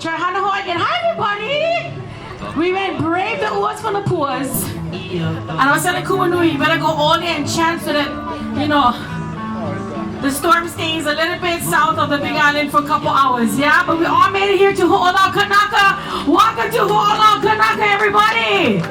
Hanahoy again. Hi, everybody. We went brave the Uwas from the Puas. And I said, Kumanui, you better go all in chant so that, you know, the storm stays a little bit south of the Big Island for a couple hours. Yeah, but we all made it here to Hula, Kanaka. Welcome to Hula, Kanaka, everybody.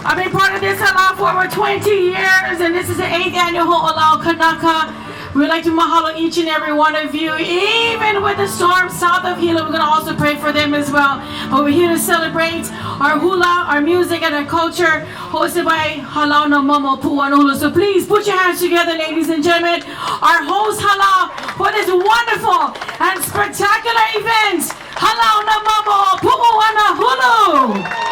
I've been part of this Halau for over 20 years, and this is the 8th annual Halau Kanaka. We'd like to mahalo each and every one of you, even with the storm south of Hilo. We're going to also pray for them as well. But we're here to celebrate our hula, our music, and our culture, hosted by Halau na Mamo Pu'uanahulu. So please put your hands together, ladies and gentlemen. Our host Halau for this wonderful and spectacular event, Halau na Mamo Pu'uanahulu.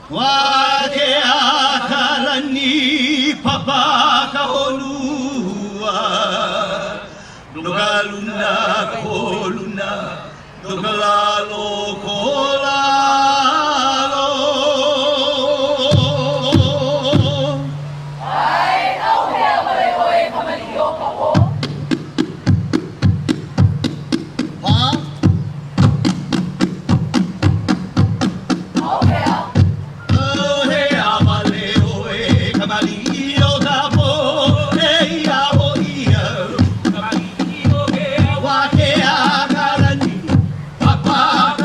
Wake akalani papa kahonua Nogaluna koluna Nogalalo kolalo Ai, au hea mare oe kamali o ka o Ha? Au hea Wake a karani, papa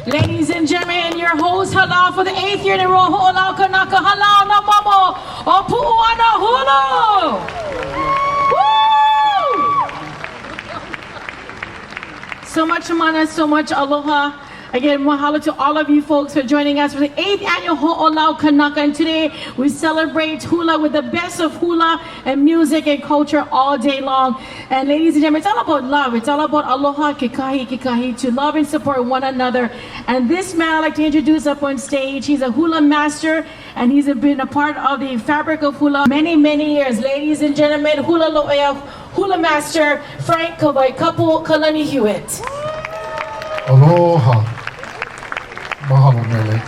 Ladies and gentlemen, your host Halau for the 8th year in a row, Ho'olau Kanaka, Halau na Mamo, o Pu'uanahulu. Woo! So much mana, so much aloha. Again, mahalo to all of you folks for joining us for the 8th annual Ho'olau Kanaka. And today we celebrate hula with the best of hula and music and culture all day long. And ladies and gentlemen, it's all about love. It's all about aloha, kikahi, kikahi, to love and support one another. And this man I'd like to introduce up on stage. He's a hula master and he's been a part of the fabric of hula many, many years. Ladies and gentlemen, hula lo'ea, hula master, Frank Kapu Kalani Hewitt. Aloha. Mahalo mele.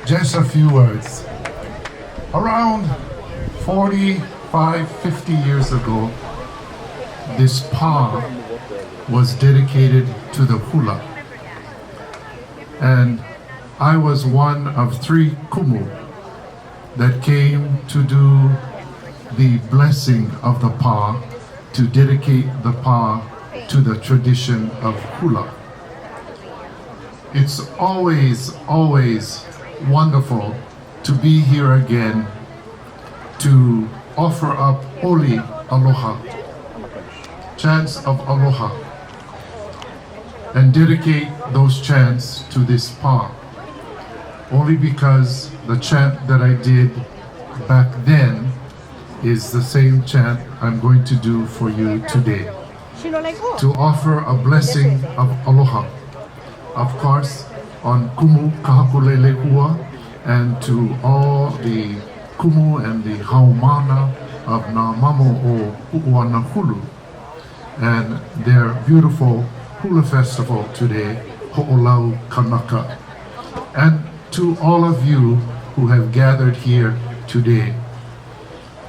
Just a few words. Around 45, 50 years ago, this pa was dedicated to the hula. And I was one of 3 kumu that came to do the blessing of the pa, to dedicate the pa to the tradition of hula. It's always, always wonderful to be here again to offer up Oli Aloha, chants of Aloha, and dedicate those chants to this pa. Only because the chant that I did back then is the same chant I'm going to do for you today. To offer a blessing of Aloha, of course, on Kumu Kahakulele Ua, and to all the Kumu and the Haumana of Mamo o Pu'uanahulu, and their beautiful hula festival today, Ho'olau Kanaka, and to all of you who have gathered here today.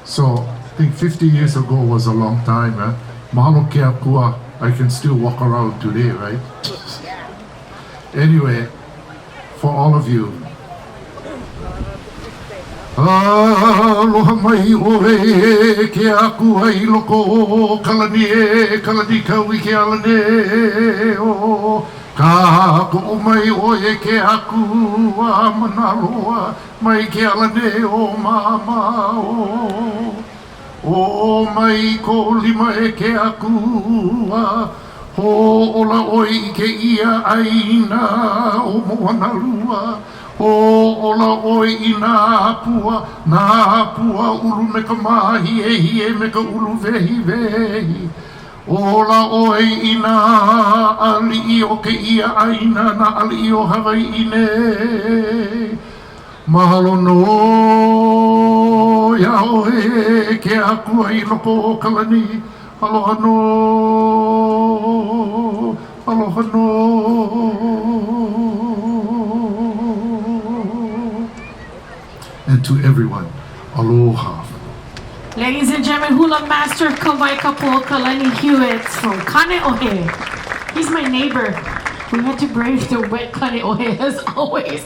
So, I think 50 years ago was a long time. Mahalo ke akua, I can still walk around today, right? Anyway, for all of you, aloha mai oe ke aku ai loko kalani e kalani kaui ke alane o ka ko mai oe ke aku a Moanalua mai ke alane o mama o mai ko lima e ke aku a Ho'ola oi ke ia aina o Moanalua, ho'ola oi I nā apua ulu me ka mahi e hie me ka ulu vehi. Ola oi I nā ali'i o ke ia aina na ali'i o Hawaii ne. Mahalo no ia oe ke aku ai loko o Kalani. Aloha no. aloha no. And to everyone, aloha. Ladies and gentlemen, Hula Master Kawai Kapo Kalani Hewitt from Kane'ohe. He's my neighbor. We had to brave the wet Kane'ohe as always.